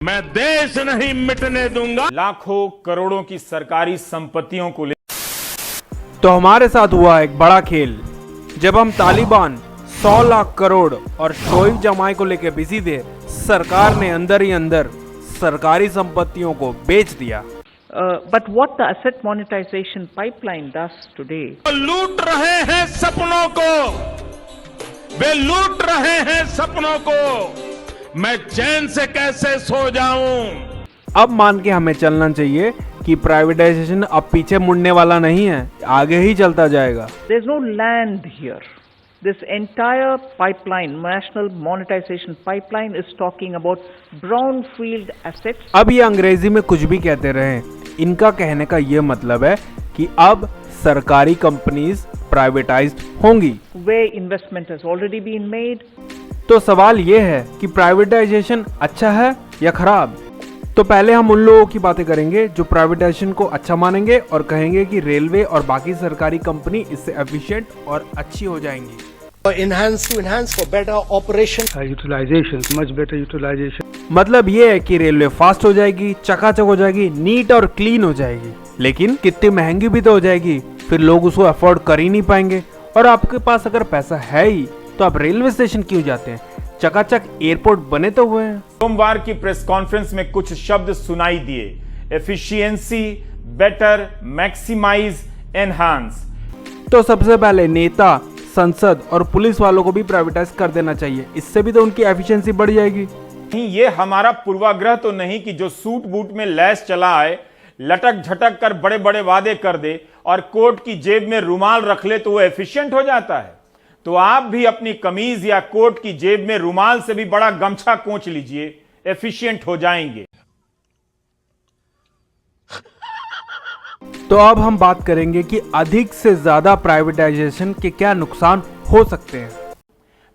मैं देश नहीं मिटने दूंगा। लाखों करोड़ों की सरकारी संपत्तियों को तो हमारे साथ हुआ एक बड़ा खेल जब हम तालिबान 100 लाख करोड़ और शोएब जमाई को लेकर बिजी थे। सरकार ने अंदर ही अंदर सरकारी संपत्तियों को बेच दिया। But what the asset monetization pipeline does today, लूट रहे हैं सपनों को, वे लूट रहे हैं सपनों को, मैं चैन से कैसे सो जाऊं। अब मान के हमें चलना चाहिए कि प्राइवेटाइजेशन अब पीछे मुड़ने वाला नहीं है, आगे ही चलता जाएगा। there's no land here. This entire pipeline, national monetization pipeline, is talking about brownfield assets. अब ये अंग्रेजी में कुछ भी कहते रहे, इनका कहने का ये मतलब है कि अब सरकारी कंपनीज प्राइवेटाइज्ड होंगी, where investment has already been made. तो सवाल ये है कि प्राइवेटाइजेशन अच्छा है या खराब। तो पहले हम उन लोगों की बातें करेंगे जो प्राइवेटाइजेशन को अच्छा मानेंगे और कहेंगे कि रेलवे और बाकी सरकारी कंपनी इससे एफिशिएंट और अच्छी हो जाएंगी। Enhance for better operation. Utilization, much better utilization. मतलब ये है कि रेलवे फास्ट हो जाएगी, चकाचक हो जाएगी, नीट और क्लीन हो जाएगी, लेकिन कितनी महंगी भी तो हो जाएगी, फिर लोग उसको अफोर्ड कर ही नहीं पाएंगे। और आपके पास अगर पैसा है ही तो आप रेलवे स्टेशन क्यों जाते हैं? चकाचक एयरपोर्ट बने तो हुए हैं। सोमवार की प्रेस कॉन्फ्रेंस में कुछ शब्द सुनाई दिए, एफिशिएंसी, बेटर, मैक्सिमाइज, एनहांस। तो सबसे पहले नेता, संसद और पुलिस वालों को भी प्राइवेटाइज कर देना चाहिए, इससे भी तो उनकी एफिशिएंसी बढ़ जाएगी। नहीं, ये हमारा पूर्वाग्रह तो नहीं कि जो सूट बूट में लैस चला आए, लटक झटक कर बड़े बड़े वादे कर दे और कोट की जेब में रुमाल रख ले तो वो एफिशिएंट हो जाता है। तो आप भी अपनी कमीज या कोट की जेब में रुमाल से भी बड़ा गमछा कोंच लीजिए, एफिशिएंट हो जाएंगे। तो अब हम बात करेंगे कि अधिक से ज्यादा प्राइवेटाइजेशन के क्या नुकसान हो सकते हैं।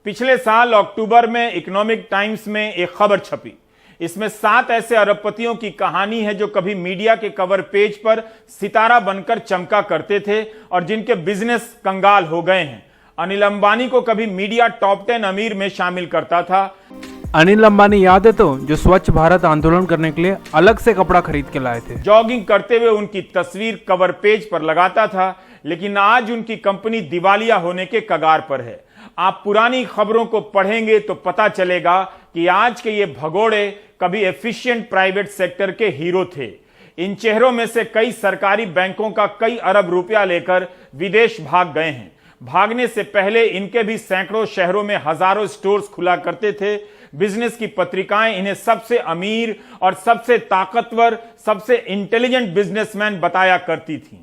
पिछले साल अक्टूबर में इकोनॉमिक टाइम्स में एक खबर छपी। इसमें 7 ऐसे अरबपतियों की कहानी है जो कभी मीडिया के कवर पेज पर सितारा बनकर चमका करते थे और जिनके बिजनेस कंगाल हो गए हैं। अनिल अंबानी को कभी मीडिया टॉप 10 अमीर में शामिल करता था। अनिल अंबानी याद है तो, जो स्वच्छ भारत आंदोलन करने के लिए अलग से कपड़ा खरीद के लाए थे। जॉगिंग करते हुए उनकी तस्वीर कवर पेज पर लगाता था, लेकिन आज उनकी कंपनी दिवालिया होने के कगार पर है। आप पुरानी खबरों को पढ़ेंगे तो पता चलेगा कि आज के ये भगोड़े कभी एफिशिएंट प्राइवेट सेक्टर के हीरो थे। इन चेहरों में से कई सरकारी बैंकों का कई अरब रुपया लेकर विदेश भाग गए हैं। भागने से पहले इनके भी सैकड़ों शहरों में हजारों स्टोर्स खुला करते थे। बिजनेस की पत्रिकाएं इन्हें सबसे अमीर और सबसे ताकतवर, सबसे इंटेलिजेंट बिजनेसमैन बताया करती थीं।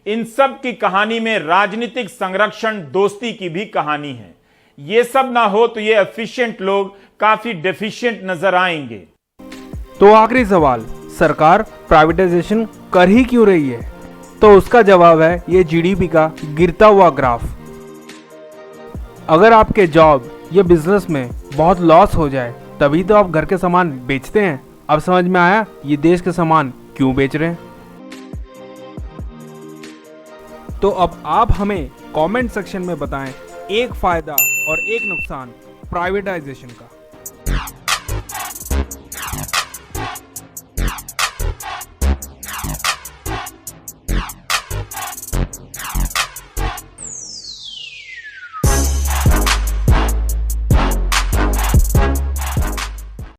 इन सब की कहानी में राजनीतिक संरक्षण, दोस्ती की भी कहानी है। ये सब ना हो तो ये एफिशिएंट लोग काफी डेफिशिएंट नजर आएंगे। तो आखिरी सवाल, सरकार प्राइवेटाइजेशन कर ही क्यों रही है? तो उसका जवाब है ये जीडीपी का गिरता हुआ ग्राफ। अगर आपके जॉब या बिजनेस में बहुत लॉस हो जाए तभी तो आप घर के सामान बेचते हैं। अब समझ में आया ये देश के सामान क्यों बेच रहे हैं। तो अब आप हमें कमेंट सेक्शन में बताएं एक फायदा और एक नुकसान प्राइवेटाइजेशन का।